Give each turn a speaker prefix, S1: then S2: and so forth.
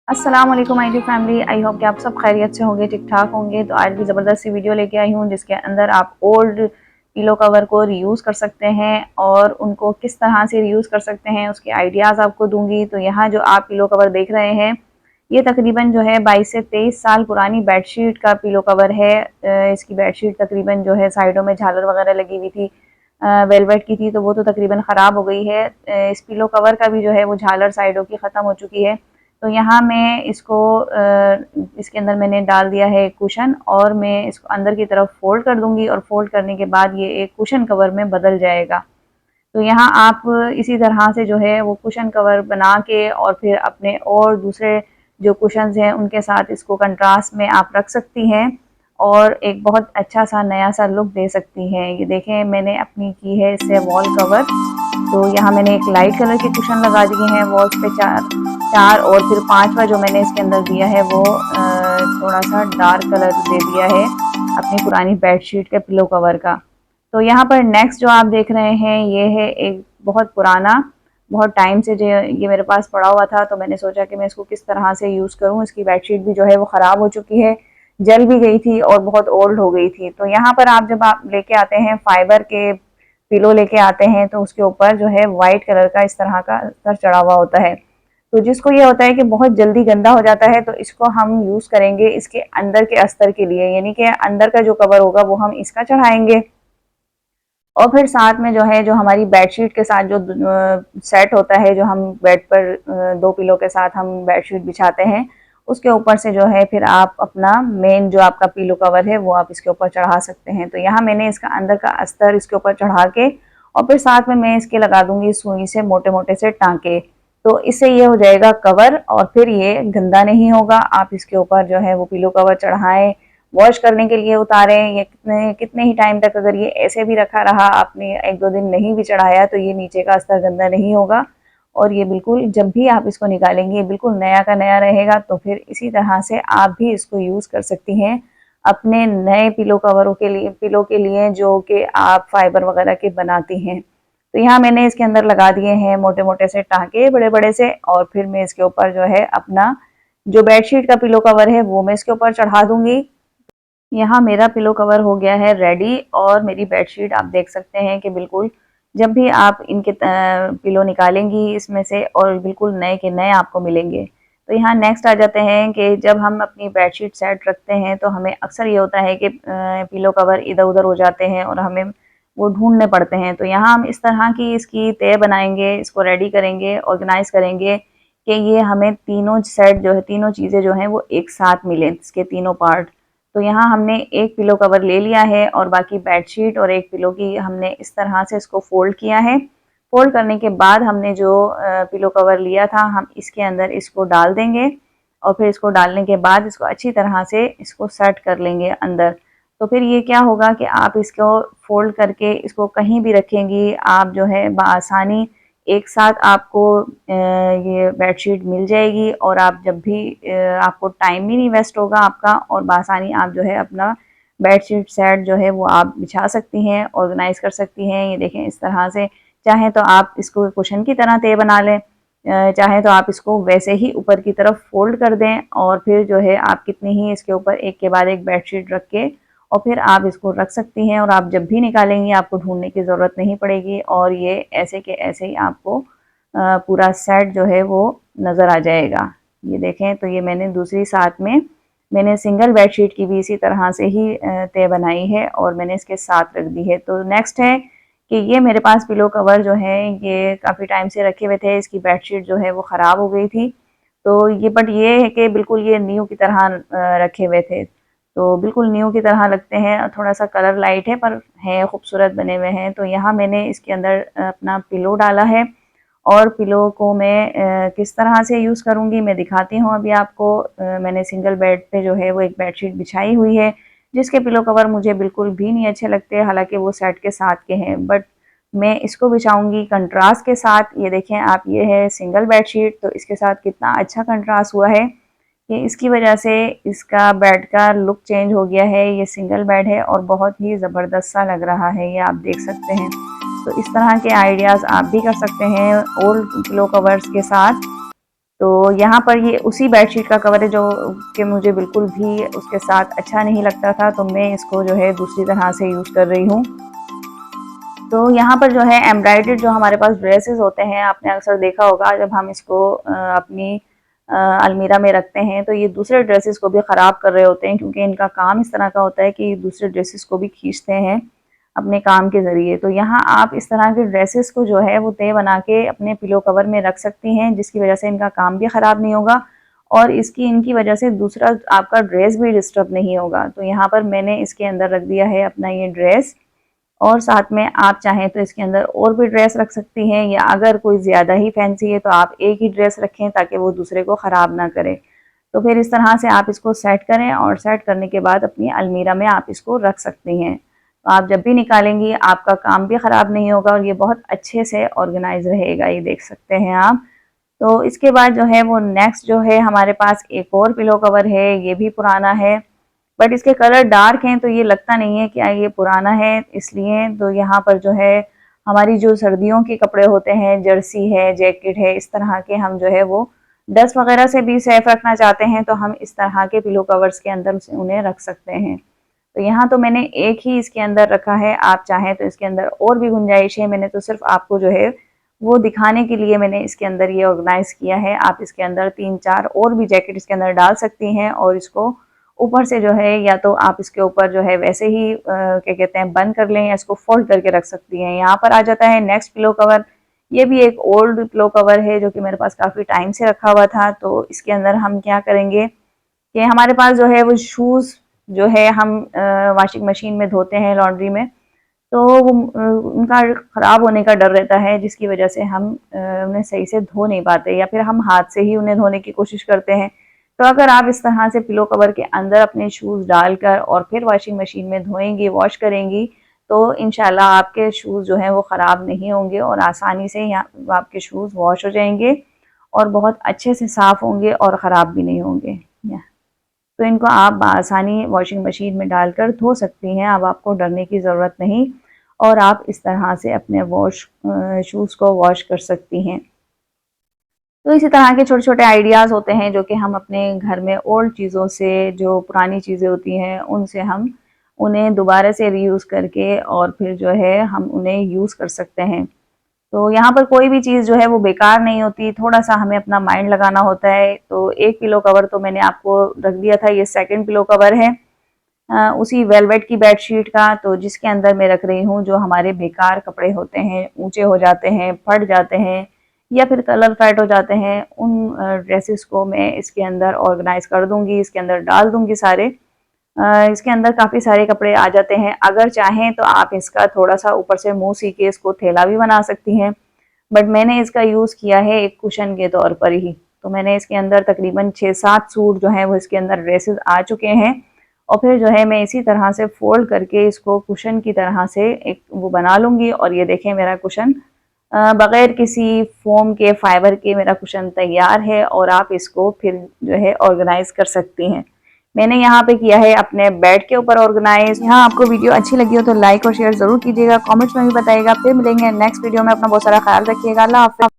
S1: अस्सलाम वालेकुम my dear family. I hope कि आप सब खैरियत से होंगे, ठीक ठाक होंगे। तो आज भी ज़बरदस्त सी वीडियो लेके आई हूँ जिसके अंदर आप ओल्ड पिलो कवर को रीयूज़ कर सकते हैं और उनको किस तरह से रीयूज़ कर सकते हैं उसके आइडियाज़ आपको दूंगी। तो यहाँ जो आप पिलो कवर देख रहे हैं ये तकरीबन जो है 22 से 23 साल पुरानी बेडशीट का पिलो कवर है। इसकी बेडशीट तकरीबन जो है साइडों में झालर वगैरह लगी हुई थी, वेलवेट की थी, तो वो तो तकरीबन ख़राब हो गई है। इस पिलो कवर का भी जो है वो झालर साइडों की ख़त्म हो चुकी है। तो यहाँ मैं इसको इसके अंदर मैंने डाल दिया है एक कुशन और मैं इसको अंदर की तरफ फोल्ड कर दूंगी और फोल्ड करने के बाद ये एक कुशन कवर में बदल जाएगा। तो यहाँ आप इसी तरह से जो है वो कुशन कवर बना के और फिर अपने और दूसरे जो कुशन्स हैं उनके साथ इसको कंट्रास्ट में आप रख सकती हैं और एक बहुत अच्छा सा नया सा लुक दे सकती हैं। ये देखें मैंने अपनी की है इससे वॉल कवर। तो यहाँ मैंने एक लाइट कलर के कुशन लगा दिए हैं वॉल्स पे चार चार और फिर पांचवा जो मैंने इसके अंदर दिया है वो थोड़ा सा डार्क कलर दे दिया है अपनी पुरानी बेडशीट के पिलो कवर का। तो यहाँ पर नेक्स्ट जो आप देख रहे हैं ये है एक बहुत पुराना, बहुत टाइम से जो ये मेरे पास पड़ा हुआ था, तो मैंने सोचा कि मैं इसको किस तरह से यूज़ करूँ। इसकी बेडशीट भी जो है वो ख़राब हो चुकी है, जल भी गई थी और बहुत ओल्ड हो गई थी। तो यहाँ पर आप जब आप लेके आते हैं फाइबर के पिलो लेके आते हैं तो उसके ऊपर जो है वाइट कलर का इस तरह का अस्तर चढ़ा हुआ होता है। तो जिसको ये होता है कि बहुत जल्दी गंदा हो जाता है, तो इसको हम यूज़ करेंगे इसके अंदर के अस्तर के लिए, यानी कि अंदर का जो कवर होगा वो हम इसका चढ़ाएंगे। और फिर साथ में जो है जो हमारी बेडशीट के साथ जो सेट होता है, जो हम बेड पर दो पिलो के साथ हम बेडशीट बिछाते हैं, उसके ऊपर से जो है फिर आप अपना मेन जो आपका पिलो कवर है वो आप इसके ऊपर चढ़ा सकते हैं। तो यहाँ मैंने इसका अंदर का अस्तर इसके ऊपर चढ़ा के और फिर साथ में मैं इसके लगा दूंगी सुई से मोटे मोटे से टाँके। तो इससे ये हो जाएगा कवर और फिर ये गंदा नहीं होगा। आप इसके ऊपर जो है वो पिलो कवर चढ़ाएं, वॉश करने के लिए उतारें, या कितने कितने ही टाइम तक अगर ये ऐसे भी रखा रहा, आपने एक दो दिन नहीं भी चढ़ाया, तो ये नीचे का अस्तर गंदा नहीं होगा और ये बिल्कुल जब भी आप इसको निकालेंगे बिल्कुल नया का नया रहेगा। तो फिर इसी तरह से आप भी इसको यूज़ कर सकती हैं अपने नए पिलो कवरों के लिए, पिलो के लिए जो कि आप फाइबर वगैरह के बनाती हैं। तो यहाँ मैंने इसके अंदर लगा दिए हैं मोटे मोटे से टाँके बड़े बड़े से, और फिर मैं इसके ऊपर जो है अपना जो बेडशीट का पिलो कवर है वो मैं इसके ऊपर चढ़ा दूंगी। यहाँ मेरा पिलो कवर हो गया है रेडी और मेरी बेडशीट आप देख सकते हैं कि बिल्कुल जब भी आप इनके पिलो निकालेंगी इसमें से और बिल्कुल नए के नए आपको मिलेंगे। तो यहाँ नेक्स्ट आ जाते हैं कि जब हम अपनी बेडशीट सेट रखते हैं तो हमें अक्सर ये होता है कि पिलो कवर इधर उधर हो जाते हैं और हमें वो ढूंढने पड़ते हैं। तो यहाँ हम इस तरह की इसकी तय बनाएंगे, इसको रेडी करेंगे, ऑर्गेनाइज करेंगे कि ये हमें तीनों सेट जो है, तीनों चीज़ें जो हैं वो एक साथ मिलें, इसके तीनों पार्ट। तो यहाँ हमने एक पिलो कवर ले लिया है और बाकी बेडशीट और एक पिलो की हमने इस तरह से इसको फोल्ड किया है। फोल्ड करने के बाद हमने जो पिलो कवर लिया था हम इसके अंदर इसको डाल देंगे और फिर इसको डालने के बाद इसको अच्छी तरह से इसको सेट कर लेंगे अंदर। तो फिर ये क्या होगा कि आप इसको फोल्ड करके इसको कहीं भी रखेंगी, आप जो है बआसानी एक साथ आपको ये बेडशीट मिल जाएगी और आप जब भी आपको टाइम भी नहीं वेस्ट होगा आपका, और बआसानी आप जो है अपना बेडशीट सेट जो है वो आप बिछा सकती हैं, ऑर्गेनाइज कर सकती हैं। ये देखें इस तरह से, चाहे तो आप इसको कुशन की तरह तय बना लें, चाहे तो आप इसको वैसे ही ऊपर की तरफ फोल्ड कर दें और फिर जो है आप कितनी ही इसके ऊपर एक के बाद एक बेडशीट रख के और फिर आप इसको रख सकती हैं और आप जब भी निकालेंगी आपको ढूंढने की ज़रूरत नहीं पड़ेगी और ये ऐसे के ऐसे ही आपको पूरा सेट जो है वो नज़र आ जाएगा। ये देखें, तो ये मैंने दूसरी साथ में मैंने सिंगल बेडशीट की भी इसी तरह से ही तय बनाई है और मैंने इसके साथ रख दी है। तो नेक्स्ट है कि ये मेरे पास पिलो कवर जो है ये काफ़ी टाइम से रखे हुए थे, इसकी बेडशीट जो है वो ख़राब हो गई थी। तो ये बट ये है कि बिल्कुल ये न्यू की तरह रखे हुए थे, तो बिल्कुल न्यू की तरह लगते हैं। थोड़ा सा कलर लाइट है पर है खूबसूरत बने हुए हैं। तो यहाँ मैंने इसके अंदर अपना पिलो डाला है और पिलो को मैं किस तरह से यूज़ करूँगी मैं दिखाती हूँ अभी आपको। मैंने सिंगल बेड पे जो है वो एक बेडशीट बिछाई हुई है जिसके पिलो कवर मुझे बिल्कुल भी नहीं अच्छे लगते, हालांकि वो सेट के साथ के हैं, बट मैं इसको बिछाऊंगी कंट्रास्ट के साथ। ये देखें आप, ये है सिंगल बेडशीट, तो इसके साथ कितना अच्छा कंट्रास्ट हुआ है कि इसकी वजह से इसका बेड का लुक चेंज हो गया है। ये सिंगल बेड है और बहुत ही ज़बरदस्त सा लग रहा है, ये आप देख सकते हैं। तो इस तरह के आइडियाज़ आप भी कर सकते हैं ओल्ड पिलो कवर्स के साथ। तो यहाँ पर ये उसी बेडशीट का कवर है जो कि मुझे बिल्कुल भी उसके साथ अच्छा नहीं लगता था, तो मैं इसको जो है दूसरी तरह से यूज़ कर रही हूँ। तो यहाँ पर जो है एम्ब्रॉयडर्ड जो हमारे पास ड्रेसेस होते हैं, आपने अक्सर देखा होगा जब हम इसको अपनी अलमीरा में रखते हैं तो ये दूसरे ड्रेसेस को भी ख़राब कर रहे होते हैं, क्योंकि इनका काम इस तरह का होता है कि दूसरे ड्रेसेस को भी खींचते हैं अपने काम के ज़रिए। तो यहाँ आप इस तरह के ड्रेसेस को जो है वो तय बना के अपने पिलो कवर में रख सकती हैं, जिसकी वजह से इनका काम भी ख़राब नहीं होगा और इनकी वजह से दूसरा आपका ड्रेस भी डिस्टर्ब नहीं होगा। तो यहाँ पर मैंने इसके अंदर रख दिया है अपना ये ड्रेस, और साथ में आप चाहें तो इसके अंदर और भी ड्रेस रख सकती हैं, या अगर कोई ज़्यादा ही फैंसी है तो आप एक ही ड्रेस रखें ताकि वो दूसरे को ख़राब ना करे। तो फिर इस तरह से आप इसको सेट करें और सेट करने के बाद अपनी अलमीरा में आप इसको रख सकती हैं। तो आप जब भी निकालेंगी आपका काम भी ख़राब नहीं होगा और ये बहुत अच्छे से ऑर्गेनाइज रहेगा, ये देख सकते हैं आप। तो इसके बाद जो है वो नेक्स्ट जो है हमारे पास एक और पिलो कवर है, ये भी पुराना है बट इसके कलर डार्क हैं तो ये लगता नहीं है कि ये पुराना है इसलिए। तो यहाँ पर जो है हमारी जो सर्दियों के कपड़े होते हैं, जर्सी है, जैकेट है, इस तरह के हम जो है वो डस्ट वगैरह से भी सेफ रखना चाहते हैं तो हम इस तरह के पिलो कवर्स के अंदर उन्हें रख सकते हैं। तो यहाँ तो मैंने एक ही इसके अंदर रखा है, आप चाहें तो इसके अंदर और भी गुंजाइश है, मैंने तो सिर्फ आपको जो है वो दिखाने के लिए मैंने इसके अंदर ये ऑर्गेनाइज किया है। आप इसके अंदर 3-4 और भी जैकेट इसके अंदर डाल सकती हैं और इसको ऊपर से जो है या तो आप इसके ऊपर जो है वैसे ही क्या कहते हैं बंद कर लें या इसको फोल्ड करके रख सकती हैं। यहाँ पर आ जाता है नेक्स्ट पिलो कवर। ये भी एक ओल्ड पिलो कवर है जो कि मेरे पास काफ़ी टाइम से रखा हुआ था। तो इसके अंदर हम क्या करेंगे कि हमारे पास जो है वो शूज़ जो है हम वॉशिंग मशीन में धोते हैं, लॉन्ड्री में, तो वो उनका ख़राब होने का डर रहता है, जिसकी वजह से हम उन्हें सही से धो नहीं पाते या फिर हम हाथ से ही उन्हें धोने की कोशिश करते हैं। तो अगर आप इस तरह से पिलो कवर के अंदर अपने शूज़ डालकर और फिर वॉशिंग मशीन में धोएंगी, वॉश करेंगी, तो इंशाल्लाह आपके शूज़ जो हैं वो ख़राब नहीं होंगे और आसानी से यहाँ आपके शूज़ वॉश हो जाएंगे और बहुत अच्छे से साफ़ होंगे और ख़राब भी नहीं होंगे। तो इनको आप बआसानी वॉशिंग मशीन में डालकर धो सकती हैं, अब आपको डरने की ज़रूरत नहीं और आप इस तरह से अपने शूज़ को वॉश कर सकती हैं। तो इसी तरह के छोटे छोटे आइडियाज़ होते हैं जो कि हम अपने घर में ओल्ड चीज़ों से, जो पुरानी चीज़ें होती हैं उनसे हम उन्हें दोबारा से रीयूज़ करके और फिर जो है हम उन्हें यूज़ कर सकते हैं। तो यहाँ पर कोई भी चीज़ जो है वो बेकार नहीं होती, थोड़ा-सा हमें अपना माइंड लगाना होता है। तो एक पिलो कवर तो मैंने आपको रख दिया था, ये सेकंड पिलो कवर है उसी वेलवेट की बेडशीट का, तो जिसके अंदर मैं रख रही हूँ जो हमारे बेकार कपड़े होते हैं, ऊँचे हो जाते हैं, फट जाते हैं या फिर कलर फेड हो जाते हैं, उन ड्रेसेस को मैं इसके अंदर ऑर्गेनाइज़ कर दूँगी, इसके अंदर डाल दूँगी सारे। इसके अंदर काफ़ी सारे कपड़े आ जाते हैं, अगर चाहें तो आप इसका थोड़ा-सा ऊपर से मुँह सी के इसको थैला भी बना सकती हैं, बट मैंने इसका यूज़ किया है एक कुशन के तौर पर ही। तो मैंने इसके अंदर तकरीबन 6-7 सूट जो हैं वो इसके अंदर ड्रेसेस आ चुके हैं और फिर जो है मैं इसी तरह से फ़ोल्ड करके इसको कुशन की तरह से एक वो बना लूँगी और ये देखें मेरा कुशन बग़ैर किसी फ़ोम के, फाइबर के मेरा कुशन तैयार है और आप इसको फिर जो है ऑर्गेनाइज़ कर सकती हैं। मैंने यहाँ पे किया है अपने बेड के ऊपर ऑर्गेनाइज। यहाँ आपको वीडियो अच्छी लगी हो तो लाइक और शेयर ज़रूर कीजिएगा, कमेंट्स में भी बताइएगा। फिर मिलेंगे नेक्स्ट वीडियो में, अपना बहुत सारा ख्याल रखिएगा। अल्लाह हाफ़िज़।